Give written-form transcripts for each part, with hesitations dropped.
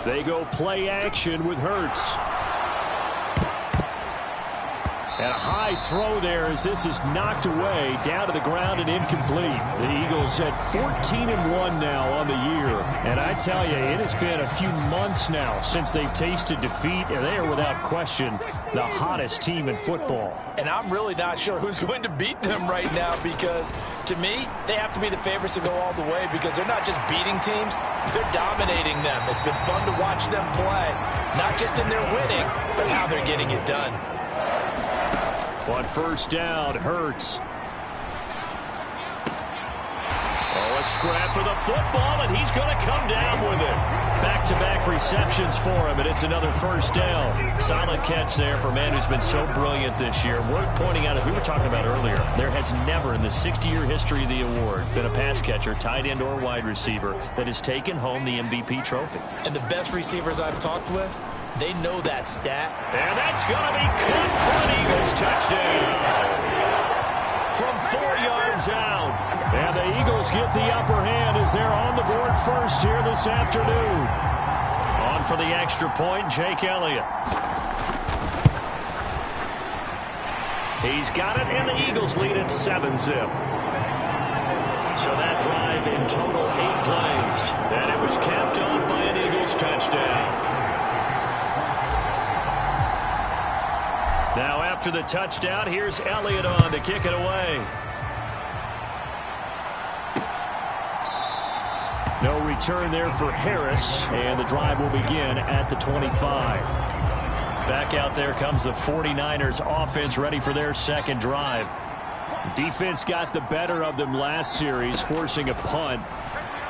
They go play action with Hurts. And a high throw there as this is knocked away, down to the ground and incomplete. The Eagles at 14-1 now on the year. And I tell you, it has been a few months now since they've tasted defeat, and they are without question the hottest team in football. And I'm really not sure who's going to beat them right now, because to me, they have to be the favorites to go all the way, because they're not just beating teams, they're dominating them. It's been fun to watch them play, not just in their winning, but how they're getting it done. On first down, Hurts. Oh, a scrap for the football, and he's going to come down with it. Back-to-back receptions for him, and it's another first down. Solid catch there for a man who's been so brilliant this year. Worth pointing out, as we were talking about earlier, there has never in the 60-year history of the award been a pass catcher, tight end or wide receiver, that has taken home the MVP trophy. And the best receivers I've talked with, they know that stat. And that's going to be caught for an Eagles touchdown. From 4 yards out. And the Eagles get the upper hand as they're on the board first here this afternoon. On for the extra point, Jake Elliott. He's got it, and the Eagles lead at 7-zip. So that drive in total 8 plays. And it was capped off by an Eagles touchdown. Now after the touchdown, here's Elliott on to kick it away. No return there for Harris, and the drive will begin at the 25. Back out there comes the 49ers offense, ready for their second drive. Defense got the better of them last series, forcing a punt.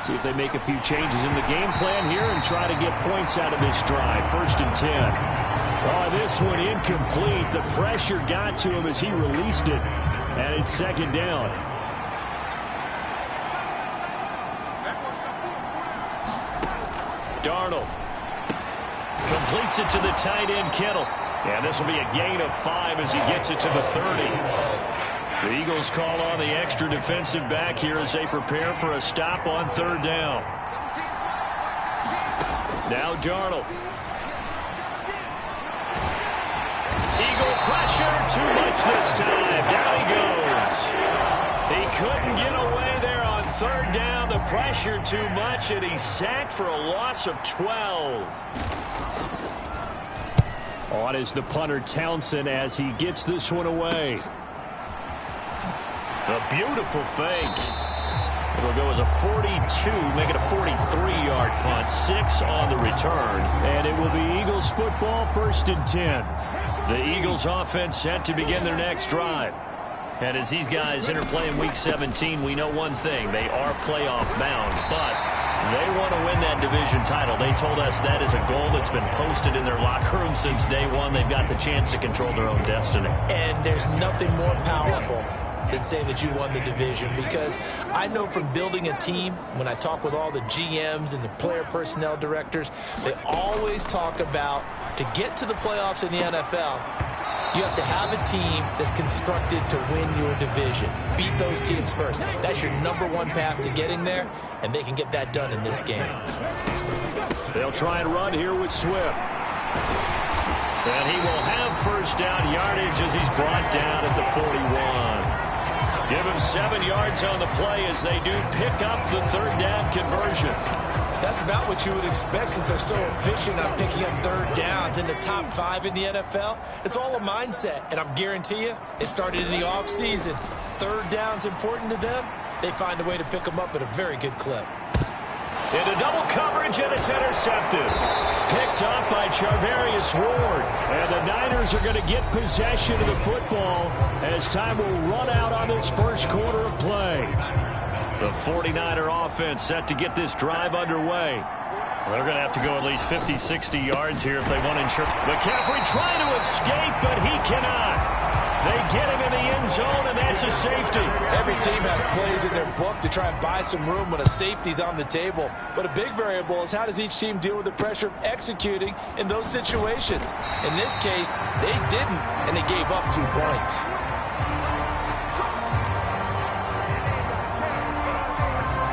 See if they make a few changes in the game plan here and try to get points out of this drive. 1st and 10. Oh, this one incomplete. The pressure got to him as he released it. And it's 2nd down. Darnold completes it to the tight end, Kittle. And this will be a gain of 5 as he gets it to the 30. The Eagles call on the extra defensive back here as they prepare for a stop on 3rd down. Now Darnold. Eagle pressure, too much this time. Down he goes. He couldn't get away there on 3rd down. The pressure too much, and he's sacked for a loss of 12. On is the punter Townsend as he gets this one away. A beautiful fake. It'll go as a 42, make it a 43-yard punt. 6 on the return, and it will be Eagles football, 1st and 10. The Eagles offense set to begin their next drive. And as these guys interplay in Week 17, we know one thing. They are playoff bound, but they want to win that division title. They told us that is a goal that's been posted in their locker room since day one. They've got the chance to control their own destiny. And there's nothing more powerful than saying that you won the division, because I know from building a team, when I talk with all the GMs and the player personnel directors, they always talk about, to get to the playoffs in the NFL, you have to have a team that's constructed to win your division. Beat those teams first. That's your #1 path to getting there, and they can get that done in this game. They'll try and run here with Swift. And he will have 1st down yardage as he's brought down at the 41. Give him 7 yards on the play as they do pick up the 3rd down conversion. That's about what you would expect, since they're so efficient on picking up 3rd downs in the top 5 in the NFL. It's all a mindset, and I'm guarantee you it started in the offseason. 3rd down's important to them. They find a way to pick them up at a very good clip. Into double coverage, and it's intercepted. Picked up by Charvarius Ward. And the Niners are going to get possession of the football as time will run out on this 1st quarter of play. The 49er offense set to get this drive underway. They're going to have to go at least 50, 60 yards here if they want to ensure. McCaffrey trying to escape, but he cannot. They get him in the end zone, and that's a safety. Every team has plays in their book to try and buy some room when a safety's on the table. But a big variable is, how does each team deal with the pressure of executing in those situations? In this case, they didn't, and they gave up 2 points.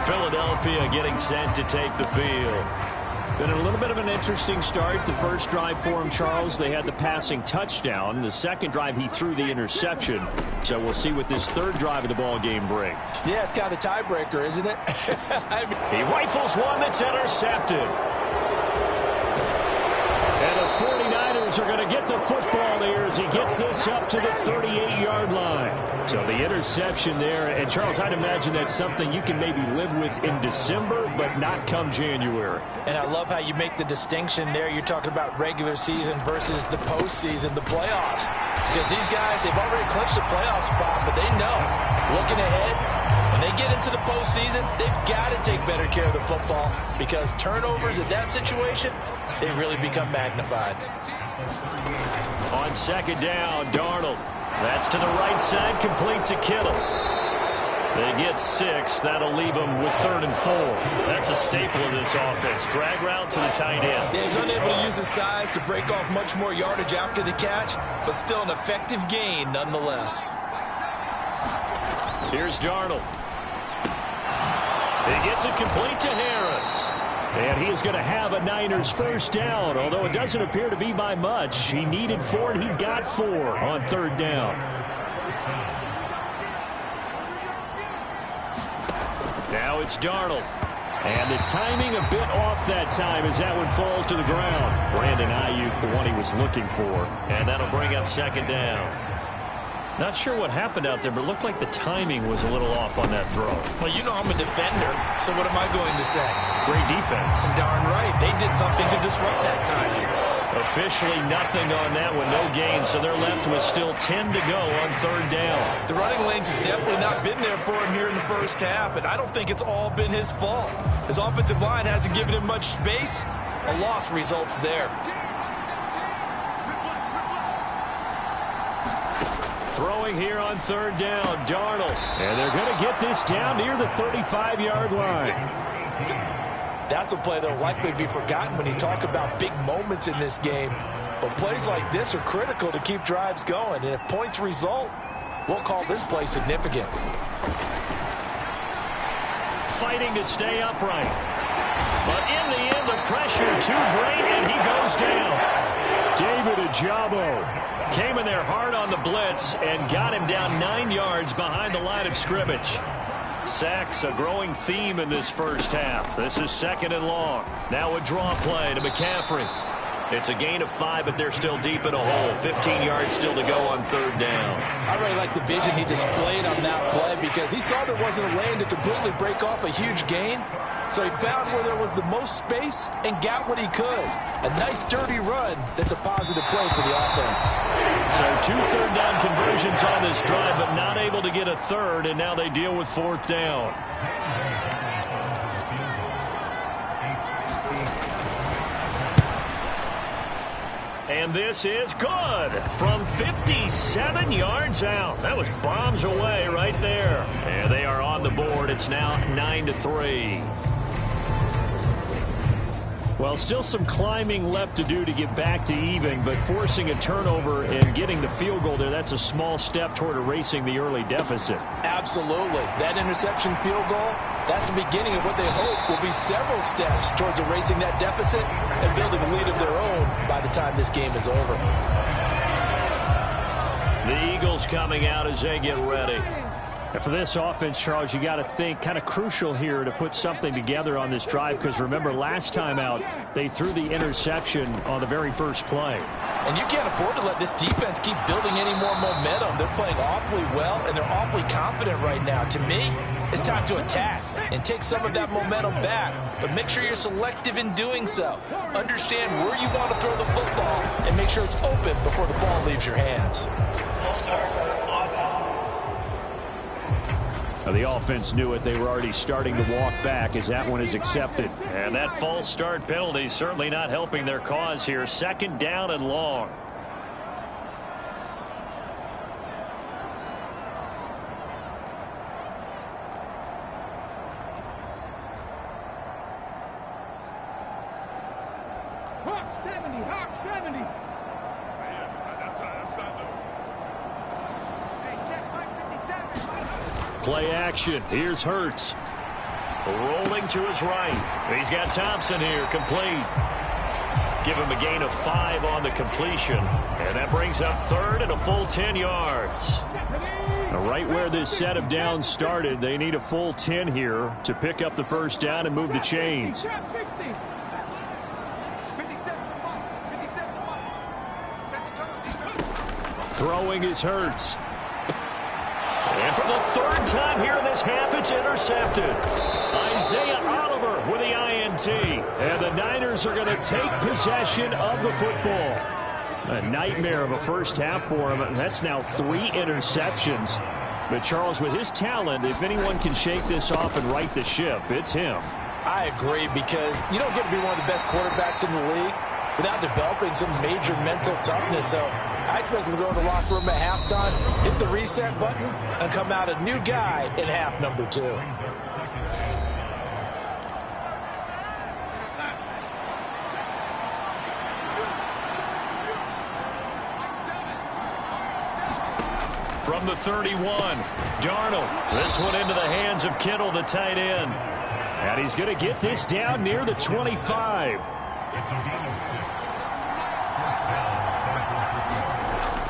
Philadelphia getting set to take the field. Been a little bit of an interesting start. The first drive for him, Charles, they had the passing touchdown. The second drive, he threw the interception. So we'll see what this third drive of the ball game brings. Yeah, it's kind of the tiebreaker, isn't it? He rifles one that's intercepted. And the 49ers are going to get the football there as he gets this up to the 38-yard line. So the interception there. And, Charles, I'd imagine that's something you can maybe live with in December, but not come January. And I love how you make the distinction there. You're talking about regular season versus the postseason, the playoffs. Because these guys, they've already clinched the playoff spot, but they know, looking ahead, when they get into the postseason, they've got to take better care of the football because turnovers in that situation, they really become magnified. On second down, Darnold. That's to the right side, complete to Kittle. They get 6. That'll leave them with 3rd and 4. That's a staple of this offense. Drag route to the tight end. Yeah, he's unable to use his size to break off much more yardage after the catch, but still an effective gain nonetheless. Here's Darnold. He gets it complete to Harris. And he is going to have a Niners first down, although it doesn't appear to be by much. He needed 4, and he got 4 on 3rd down. Now it's Darnold. And the timing a bit off that time as that one falls to the ground. Brandon Ayuk, the one he was looking for. And that'll bring up second down. Not sure what happened out there, but it looked like the timing was a little off on that throw. Well, you know I'm a defender, so what am I going to say? Great defense. Darn right. They did something to disrupt that timing. Officially nothing on that one, no gain, so they're left with still 10 to go on 3rd down. The running lanes have definitely not been there for him here in the first half, and I don't think it's all been his fault. His offensive line hasn't given him much space. A loss results there. Throwing here on 3rd down, Darnold. And they're going to get this down near the 35-yard line. That's a play that will likely be forgotten when you talk about big moments in this game. But plays like this are critical to keep drives going. And if points result, we'll call this play significant. Fighting to stay upright. But in the end, the pressure too great, and he goes down. David Ojabo came in there hard on the blitz and got him down 9 yards behind the line of scrimmage. Sacks, a growing theme in this first half. This is 2nd and long. Now a draw play to McCaffrey. It's a gain of 5, but they're still deep in a hole. 15 yards still to go on 3rd down. I really like the vision he displayed on that play because he saw there wasn't a lane to completely break off a huge gain. So he found where there was the most space and got what he could. A nice, dirty run that's a positive play for the offense. So 2 3rd down conversions on this drive, but not able to get a 3rd, and now they deal with 4th down. And this is good from 57 yards out. That was bombs away right there. And they are on the board. It's now 9-3. Well, still some climbing left to do to get back to even, but forcing a turnover and getting the field goal there, that's a small step toward erasing the early deficit. Absolutely. That interception field goal, that's the beginning of what they hope will be several steps towards erasing that deficit and building a lead of their own by the time this game is over. The Eagles coming out as they get ready. And for this offense, Charles, you got to think kind of crucial here to put something together on this drive because remember last time out they threw the interception on the very first play. And you can't afford to let this defense keep building any more momentum. They're playing awfully well and they're awfully confident right now. To me, it's time to attack and take some of that momentum back. But make sure you're selective in doing so. Understand where you want to throw the football and make sure it's open before the ball leaves your hands. The offense knew it. They were already starting to walk back as that one is accepted. And that false start penalty certainly not helping their cause here. 2nd down and long. Play action. Here's Hurts. Rolling to his right. He's got Thompson here, complete. Give him a gain of 5 on the completion. And that brings up third and a full 10 yards. Right where this set of downs started, they need a full 10 here to pick up the first down and move the chains. Throwing is Hurts. And for the third time here in this half, it's intercepted. Isaiah Oliver with the INT. And the Niners are going to take possession of the football. A nightmare of a first half for him. And that's now 3 interceptions. But Charles, with his talent, if anyone can shake this off and right the ship, it's him. I agree, because you don't get to be one of the best quarterbacks in the league without developing some major mental toughness. So I expect him to go in the locker room at halftime, hit the reset button, and come out a new guy in half number 2. From the 31, Darnold. This one into the hands of Kittle, the tight end. And he's going to get this down near the 25.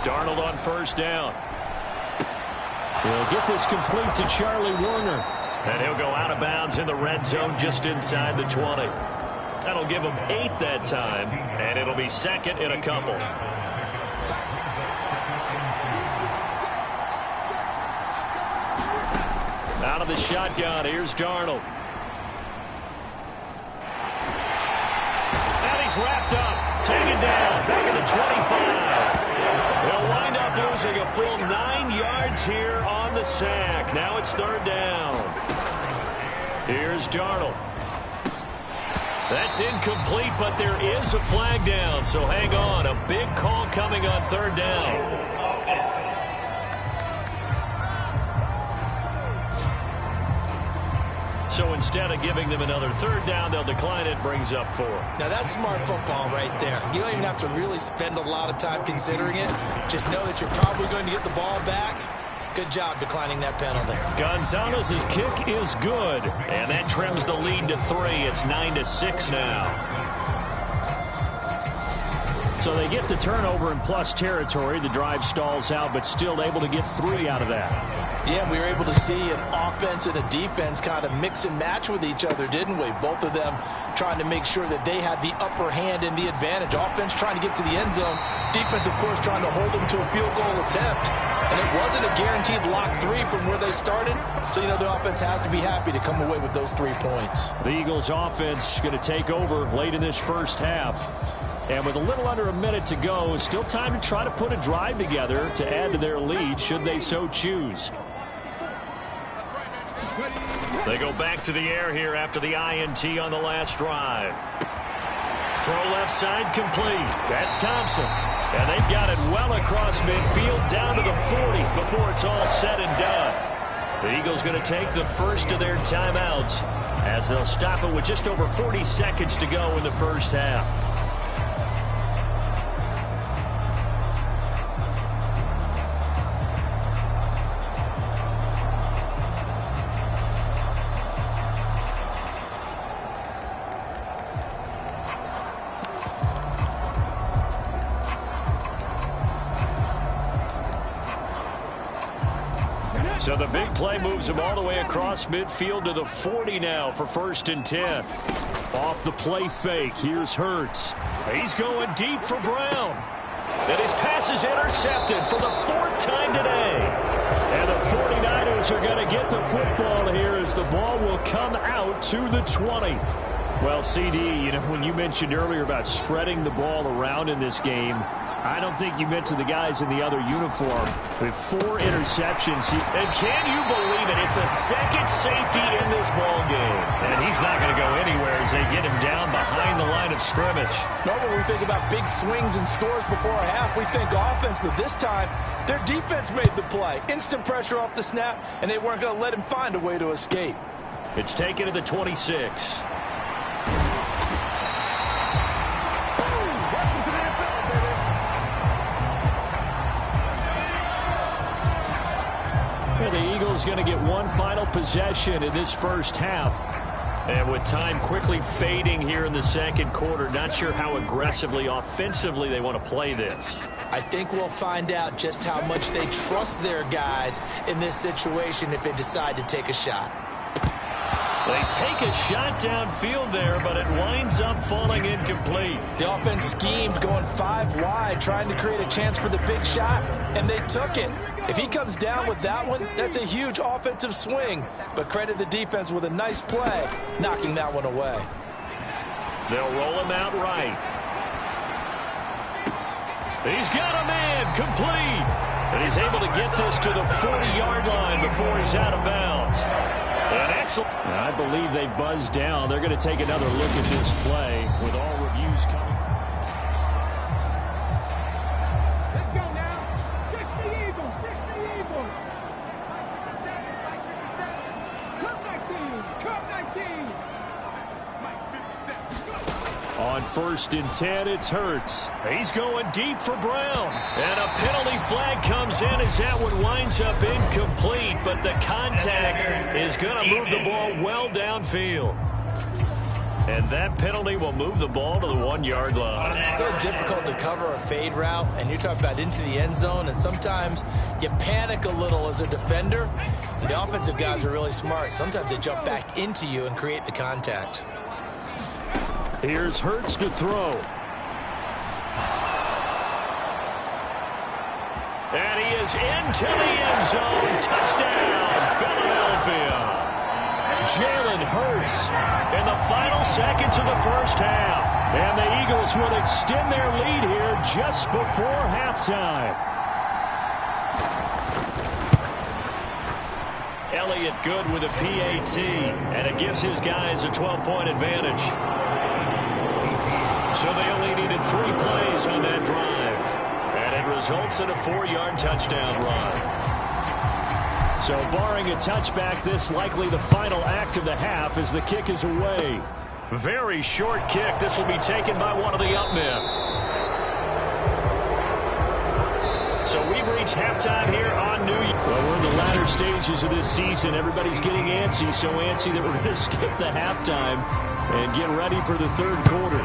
Darnold on first down. He'll get this complete to Charlie Warner. And he'll go out of bounds in the red zone just inside the 20. That'll give him 8 that time, and it'll be second in a couple. Out of the shotgun, here's Darnold. And he's wrapped up, taken down, back at the 25. He'll wind up losing a full 9 yards here on the sack. Now it's third down. Here's Darnold. That's incomplete, but there is a flag down, so hang on. A big call coming on third down. So instead of giving them another third down, they'll decline it, brings up 4. Now that's smart football right there. You don't even have to really spend a lot of time considering it. Just know that you're probably going to get the ball back. Good job declining that penalty. Gonzalez's kick is good, and that trims the lead to 3. It's 9-6 now. So they get the turnover in plus territory. The drive stalls out, but still able to get 3 out of that. Yeah, we were able to see an offense and a defense kind of mix and match with each other, didn't we? Both of them trying to make sure that they had the upper hand and the advantage. Offense trying to get to the end zone. Defense, of course, trying to hold them to a field goal attempt. And it wasn't a guaranteed lock 3 from where they started. So, you know, the offense has to be happy to come away with those 3 points. The Eagles offense going to take over late in this first half. And with a little under a minute to go, still time to try to put a drive together to add to their lead should they so choose. They go back to the air here after the INT on the last drive. Throw left side complete. That's Thompson. And they've got it well across midfield down to the 40 before it's all said and done. The Eagles going to take the first of their timeouts as they'll stop it with just over 40 seconds to go in the first half. So the big play moves him all the way across midfield to the 40 now for 1st and 10. Off the play fake, here's Hurts. He's going deep for Brown. And his pass is intercepted for the 4th time today. And the 49ers are going to get the football here as the ball will come out to the 20. Well, CD, you know, when you mentioned earlier about spreading the ball around in this game, I don't think you mentioned the guys in the other uniform with 4 interceptions. And can you believe it? It's a second safety in this ball game. And he's not going to go anywhere as they get him down behind the line of scrimmage. Normally we think about big swings and scores before a half. We think offense, but this time their defense made the play. Instant pressure off the snap, and they weren't going to let him find a way to escape. It's taken to the 26. The Eagles going to get one final possession in this first half. And with time quickly fading here in the second quarter, not sure how aggressively, offensively they want to play this. I think we'll find out just how much they trust their guys in this situation if they decide to take a shot. They take a shot downfield there, but it winds up falling incomplete. The offense schemed going 5 wide, trying to create a chance for the big shot, and they took it. If he comes down with that one, that's a huge offensive swing. But credit the defense with a nice play, knocking that one away. They'll roll him out right. He's got a man complete. And he's able to get this to the 40-yard line before he's out of bounds. An excellent. I believe they buzzed down. They're going to take another look at this play with all reviews coming. Let's go now. Fix the Eagles. Fix the Eagles. 57. Cut 19. Cut 19. On 1st and 10, it's Hurts. He's going deep for Brown. And a penalty flag comes in as that one winds up incomplete, but the contact is going to move the ball well downfield. And that penalty will move the ball to the 1-yard line. It's so difficult to cover a fade route, and you're talking about into the end zone, and sometimes you panic a little as a defender, and the offensive guys are really smart. Sometimes they jump back into you and create the contact. Here's Hurts to throw. And he is into the end zone. Touchdown, Philadelphia. Jalen Hurts in the final seconds of the first half. And the Eagles will extend their lead here just before halftime. Elliott good with a PAT, and it gives his guys a 12-point advantage. So they only needed 3 plays on that drive. And it results in a 4-yard touchdown run. So barring a touchback, this likely the final act of the half as the kick is away. Very short kick. This will be taken by one of the up men. So we've reached halftime here on New York. Well, we're in the latter stages of this season. Everybody's getting antsy, so antsy that we're going to skip the halftime and get ready for the third quarter.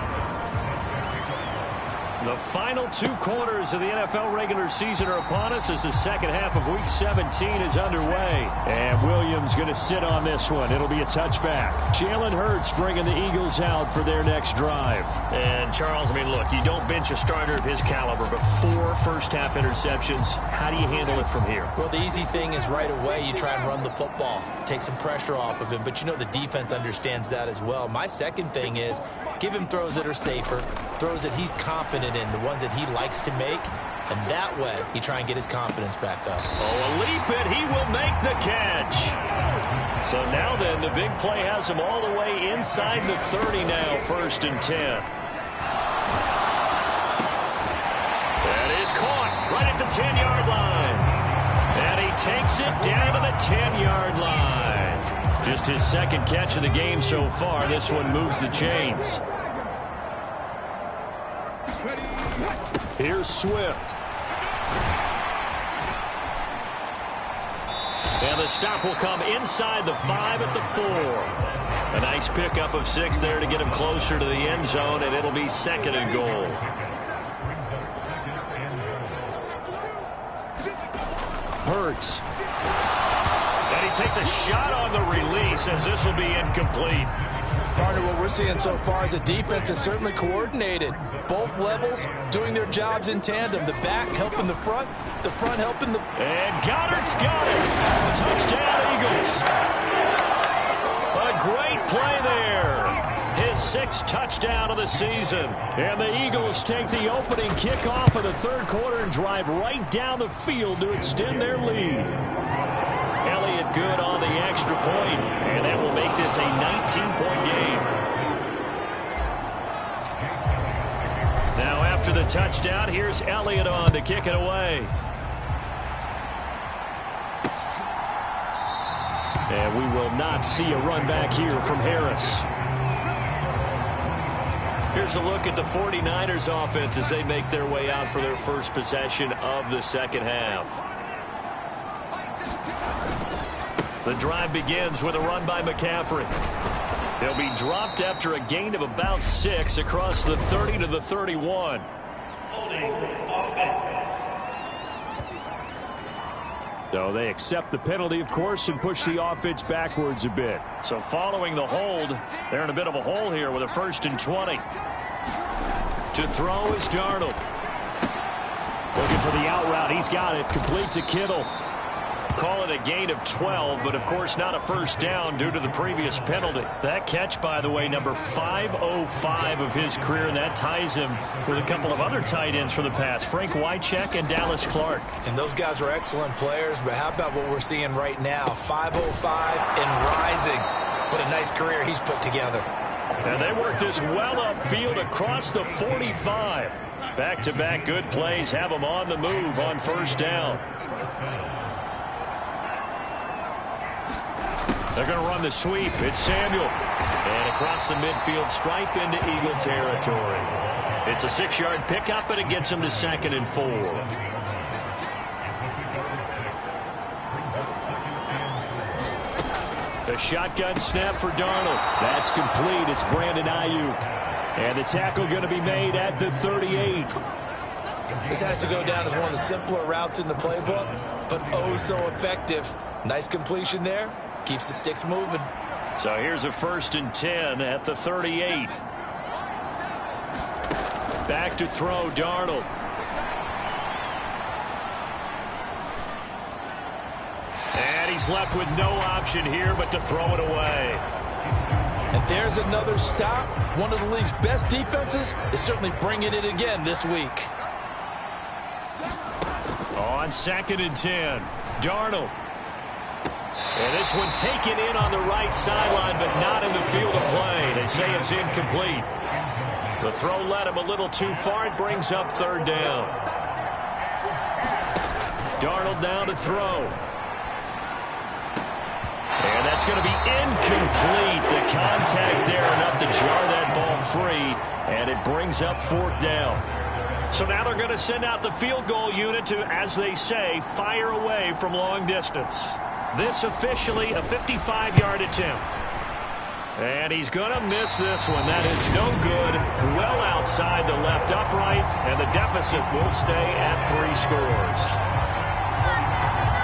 The final 2 quarters of the NFL regular season are upon us as the second half of Week 17 is underway. And Williams going to sit on this one. It'll be a touchback. Jalen Hurts bringing the Eagles out for their next drive. And, Charles, I mean, look, you don't bench a starter of his caliber, but 4 first-half interceptions. How do you handle it from here? Well, the easy thing is right away you try and run the football, take some pressure off of him, but you know the defense understands that as well. My second thing is give him throws that are safer, throws that he's confident in, the ones that he likes to make, and that way he try and get his confidence back up. Oh, a leap it, he will make the catch. So now then, the big play has him all the way inside the 30 now, 1st and 10. That is caught right at the 10-yard line. And he takes it down to the 10-yard line. Just his second catch of the game so far. This one moves the chains. Here's Swift. And the stop will come inside the 5 at the 4. A nice pickup of 6 there to get him closer to the end zone, and it'll be 2nd and goal. Hurts. And he takes a shot on the release as this will be incomplete. Partner, what we're seeing so far is the defense is certainly coordinated. Both levels doing their jobs in tandem. The back helping the front helping the... And Goddard's got it. Touchdown, Eagles. A great play there. His 6th touchdown of the season. And the Eagles take the opening kickoff of the third quarter and drive right down the field to extend their lead. Elliott good on the extra point, and that will make this a 19-point game. Now after the touchdown, here's Elliott on to kick it away. And we will not see a run back here from Harris. Here's a look at the 49ers offense as they make their way out for their first possession of the second half. The drive begins with a run by McCaffrey. They'll be dropped after a gain of about 6 across the 30 to the 31. So they accept the penalty, of course, and push the offense backwards a bit. So following the hold, they're in a bit of a hole here with a 1st and 20. To throw is Darnold. Looking for the out route. He's got it. Complete to Kittle. Call it a gain of 12, but of course not a 1st down due to the previous penalty. That catch, by the way, number 505 of his career, and that ties him with a couple of other tight ends for the past, Frank Wycheck and Dallas Clark. And those guys were excellent players, but how about what we're seeing right now? 505 and rising. What a nice career he's put together. And they work this well upfield across the 45. Back-to-back good plays have them on the move on 1st down. They're going to run the sweep. It's Samuel. And across the midfield stripe into Eagle territory. It's a 6-yard pickup, and it gets them to 2nd and 4. The shotgun snap for Darnold. That's complete. It's Brandon Ayuk. And the tackle going to be made at the 38. This has to go down as one of the simpler routes in the playbook, but oh so effective. Nice completion there. Keeps the sticks moving. So here's a 1st and 10 at the 38. Back to throw, Darnold. And he's left with no option here but to throw it away. And there's another stop. One of the league's best defenses is certainly bringing it again this week. On 2nd and 10, Darnold. And this one taken in on the right sideline, but not in the field of play. They say it's incomplete. The throw led him a little too far. It brings up 3rd down. Darnold now to throw. And that's going to be incomplete. The contact there enough to jar that ball free, and it brings up 4th down. So now they're going to send out the field goal unit to, as they say, fire away from long distance. This officially a 55-yard attempt. And he's going to miss this one. That is no good. Well outside the left upright, and the deficit will stay at 3 scores.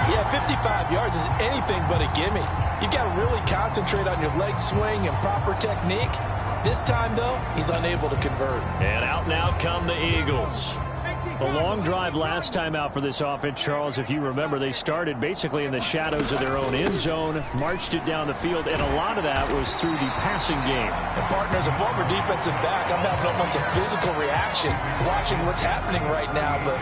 Yeah, 55 yards is anything but a gimme. You've got to really concentrate on your leg swing and proper technique. This time, though, he's unable to convert. And out now come the Eagles. A long drive last time out for this offense, Charles. If you remember, they started basically in the shadows of their own end zone, marched it down the field, and a lot of that was through the passing game. And partner, as a former defensive back, I'm having almost a physical reaction watching what's happening right now. But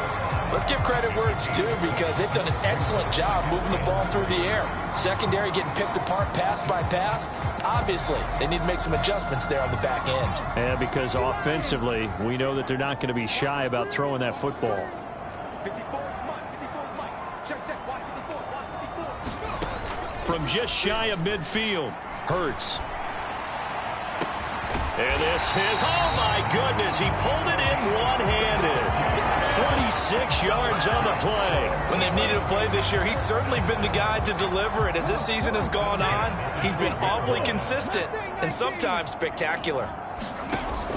let's give credit where it's due, because they've done an excellent job moving the ball through the air. Secondary getting picked apart pass by pass. Obviously, they need to make some adjustments there on the back end. And because offensively, we know that they're not going to be shy about throwing that football. From just shy of midfield, Hurts. And this is, oh my goodness, he pulled it in one-handed. 36 yards on the play. When they've needed a play this year, he's certainly been the guy to deliver it. As this season has gone on, he's been awfully consistent and sometimes spectacular.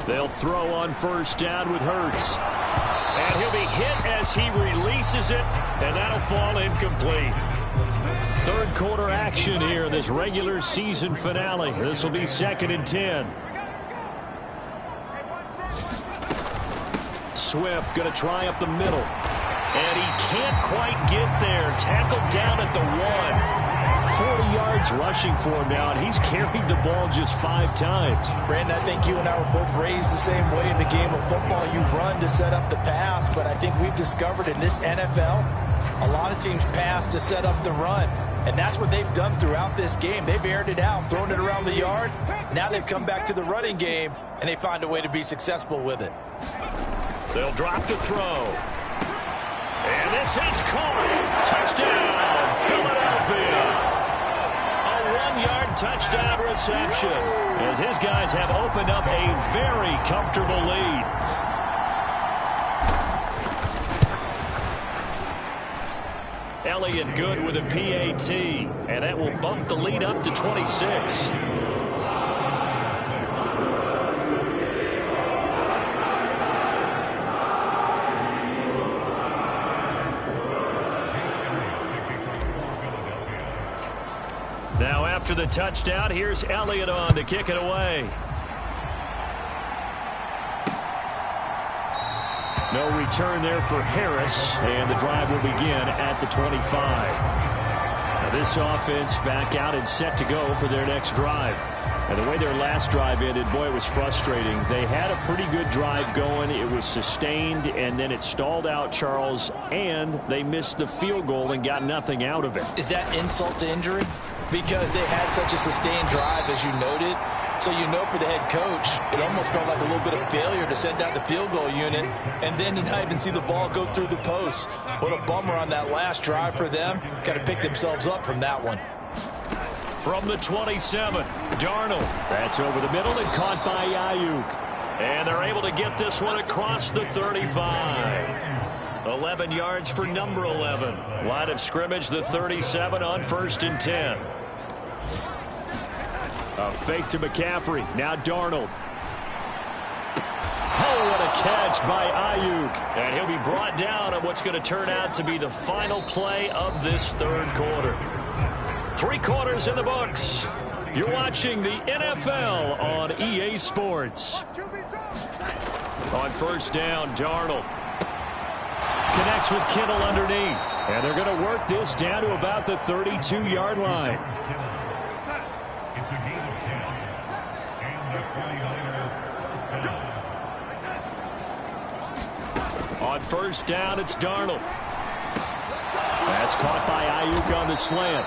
They'll throw on 1st down with Hurts. And he'll be hit as he releases it, and that'll fall incomplete. 3rd quarter action here in this regular season finale. This will be 2nd and 10. Swift going to try up the middle. And he can't quite get there. Tackled down at the 1. 40 yards rushing for him now, and he's carried the ball just 5 times. Brandon, I think you and I were both raised the same way in the game of football. You run to set up the pass, but I think we've discovered in this NFL, a lot of teams pass to set up the run. And that's what they've done throughout this game. They've aired it out, thrown it around the yard. Now they've come back to the running game, and they find a way to be successful with it. They'll drop to throw. And this is caught. Touchdown, Philadelphia. A 1-yard touchdown reception, as his guys have opened up a very comfortable lead. Elliott good with a PAT, and that will bump the lead up to 26. After the touchdown, here's Elliott on to kick it away. No return there for Harris, and the drive will begin at the 25. Now this offense back out and set to go for their next drive. And the way their last drive ended, boy, it was frustrating. They had a pretty good drive going. It was sustained, and then it stalled out, Charles, and they missed the field goal and got nothing out of it. Is that insult to injury? Because they had such a sustained drive, as you noted. So you know for the head coach, it almost felt like a little bit of failure to send out the field goal unit and then to not even see the ball go through the post. What a bummer on that last drive for them. Got to pick themselves up from that one. From the 27, Darnold. That's over the middle and caught by Ayuk. And they're able to get this one across the 35. 11 yards for number 11. Line of scrimmage, the 37 on 1st and 10. A fake to McCaffrey. Now Darnold. Oh, what a catch by Ayuk. And he'll be brought down on what's going to turn out to be the final play of this third quarter. 3 quarters in the books. You're watching the NFL on EA Sports. On 1st down, Darnold connects with Kittle underneath. And they're going to work this down to about the 32-yard line. On 1st down, it's Darnold. That's caught by Ayuk on the slant.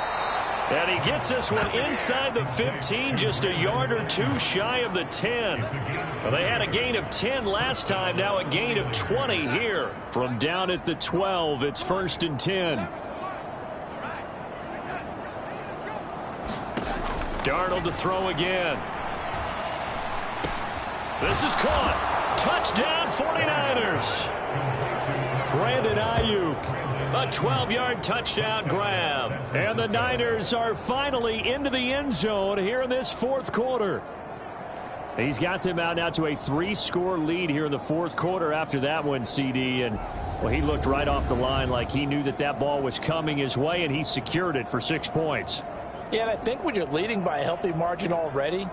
And he gets this one inside the 15, just a yard or 2 shy of the 10. Well, they had a gain of 10 last time, now a gain of 20 here. From down at the 12, it's 1st and 10. Darnold to throw again. This is caught. Touchdown 49ers. Brandon Ayuk, a 12-yard touchdown grab. And the Niners are finally into the end zone here in this 4th quarter. He's got them out now to a 3-score lead here in the 4th quarter after that one, CD. And, well, he looked right off the line like he knew that that ball was coming his way, and he secured it for 6 points. Yeah, and I think when you're leading by a healthy margin already,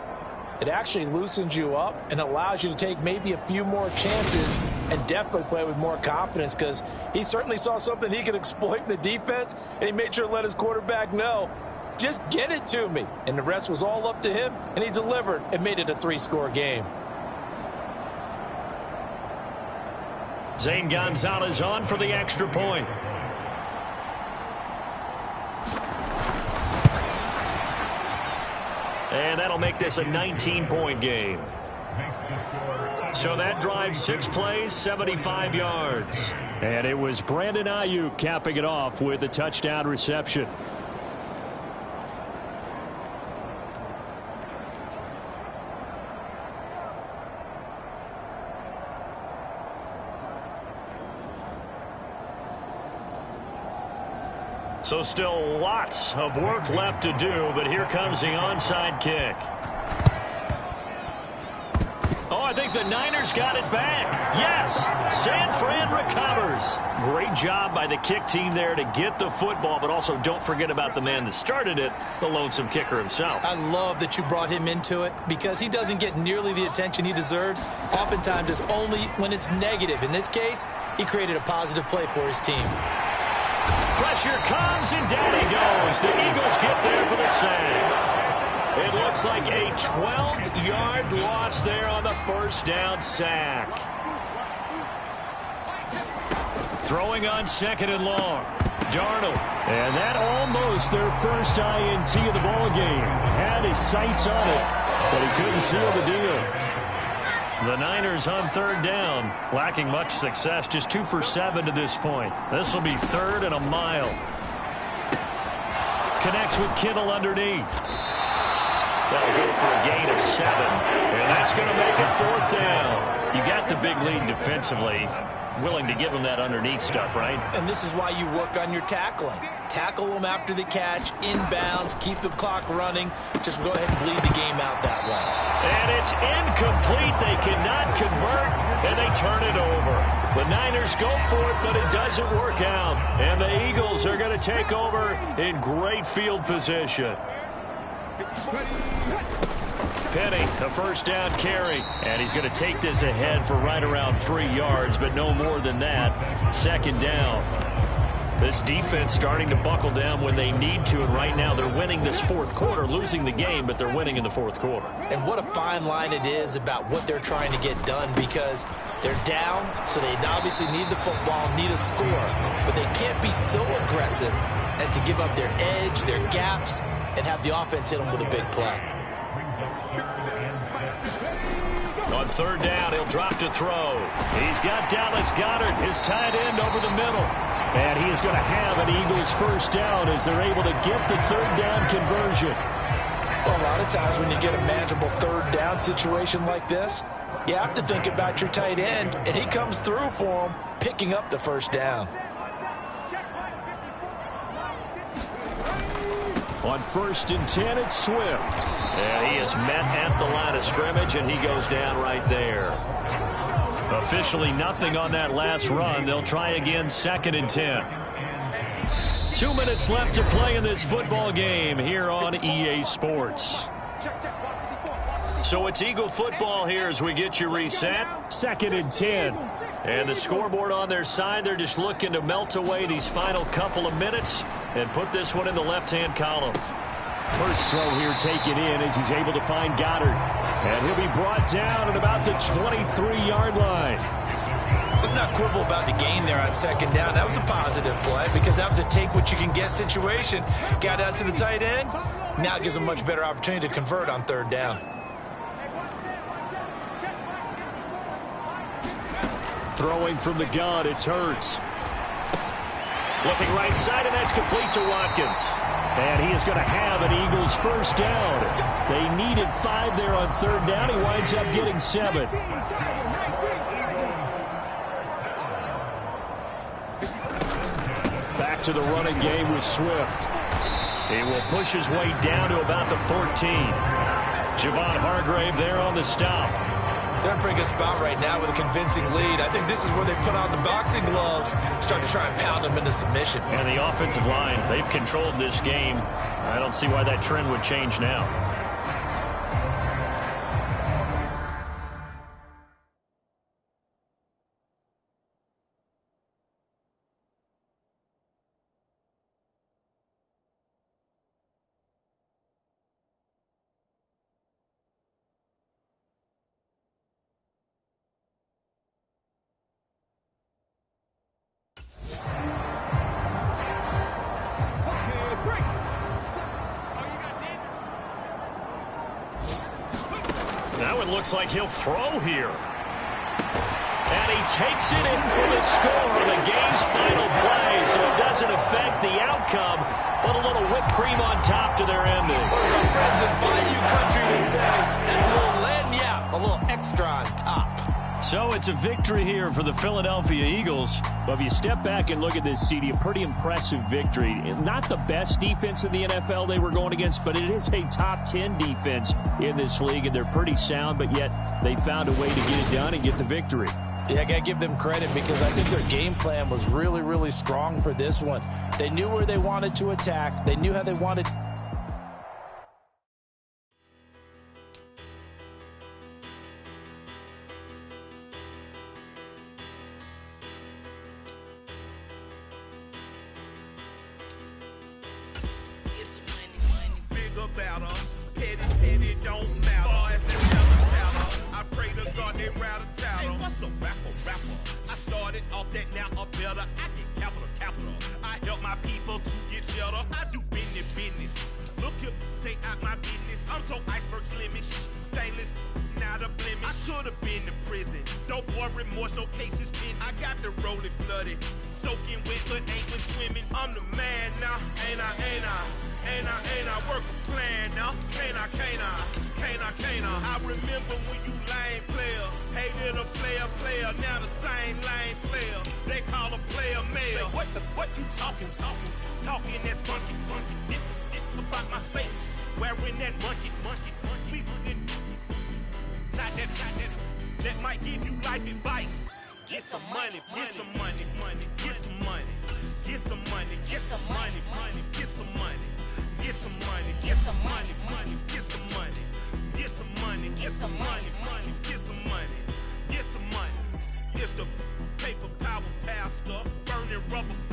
it actually loosens you up and allows you to take maybe a few more chances and definitely play with more confidence, because he certainly saw something he could exploit in the defense, and he made sure to let his quarterback know, just get it to me. And the rest was all up to him, and he delivered and made it a 3-score game. Zane Gonzalez on for the extra point. And that'll make this a 19-point game. So that drive, 6 plays, 75 yards. And it was Brandon Ayuk capping it off with a touchdown reception. So still lots of work left to do, but here comes the onside kick. Oh, I think the Niners got it back. Yes, San Fran recovers. Great job by the kick team there to get the football, but also don't forget about the man that started it, the lonesome kicker himself. I love that you brought him into it, because he doesn't get nearly the attention he deserves. Oftentimes it's only when it's negative. In this case, he created a positive play for his team. Pressure comes, and down he goes. The Eagles get there for the sack. It looks like a 12-yard loss there on the 1st down sack. Throwing on 2nd and long. Darnold. And that almost their first INT of the ball game. Had his sights on it, but he couldn't seal the deal. The Niners on 3rd down, lacking much success, just 2 for 7 to this point. This will be 3rd and a mile. Connects with Kittle underneath. That'll go for a gain of 7, and that's going to make it 4th down. You got the big lead defensively, willing to give them that underneath stuff, right? And this is why you work on your tackling. Tackle them after the catch, inbounds, keep the clock running. Just go ahead and bleed the game out that way. And it's incomplete. They cannot convert, and they turn it over. The Niners go for it, but it doesn't work out. And the Eagles are going to take over in great field position. Penny, the first down carry. And he's going to take this ahead for right around 3 yards, but no more than that. Second down. This defense starting to buckle down when they need to, and right now they're winning this fourth quarter, losing the game, but they're winning in the fourth quarter. And what a fine line it is about what they're trying to get done, because they're down, so they obviously need the football, need a score, but they can't be so aggressive as to give up their edge, their gaps, and have the offense hit them with a big play. On third down, he'll drop to throw. He's got Dallas Goedert, his tight end, over the middle. And he is going to have an Eagles first down as they're able to get the third down conversion. Well, a lot of times when you get a manageable third down situation like this, you have to think about your tight end, and he comes through for him, picking up the first down. On 1st and 10, it's Swift. And he is met at the line of scrimmage, and he goes down right there. Officially nothing on that last run. They'll try again 2nd and 10. 2 minutes left to play in this football game here on EA Sports. So it's Eagle football here as we get you reset. 2nd and 10. And the scoreboard on their side, they're just looking to melt away these final couple of minutes and put this one in the left-hand column. First throw here taken in as he's able to find Goddard. And he'll be brought down at about the 23-yard line. Let's not quibble about the gain there on 2nd down. That was a positive play because that was a take-what-you-can-get situation. Got out to the tight end. Now it gives a much better opportunity to convert on 3rd down. Throwing from the gun, it's Hurts. Looking right side, and that's complete to Watkins. And he is going to have an Eagles first down. They needed 5 there on 3rd down. He winds up getting 7. Back to the running game with Swift. He will push his way down to about the 14. Javon Hargrave there on the stop. They're in a pretty good spot right now with a convincing lead. I think this is where they put on the boxing gloves, start to try and pound them into submission. And the offensive line, they've controlled this game. I don't see why that trend would change now. Now it looks like he'll throw here. And he takes it in for the score on the game's final play, so it doesn't affect the outcome, but a little whipped cream on top to their ending. Or as our friends in Bayou Country would say, that's a little lagniappe, a little extra on top. So it's a victory here for the Philadelphia Eagles. But if you step back and look at this, CD, a pretty impressive victory. Not the best defense in the NFL they were going against, but it is a top 10 defense in this league, and they're pretty sound, but yet they found a way to get it done and get the victory. Yeah, I got to give them credit because I think their game plan was really, really strong for this one. They knew where they wanted to attack. They knew how they wanted. That might give you life advice. Get some money, get some money, get some money, get some money, get some money, get some money, get some money, get some money,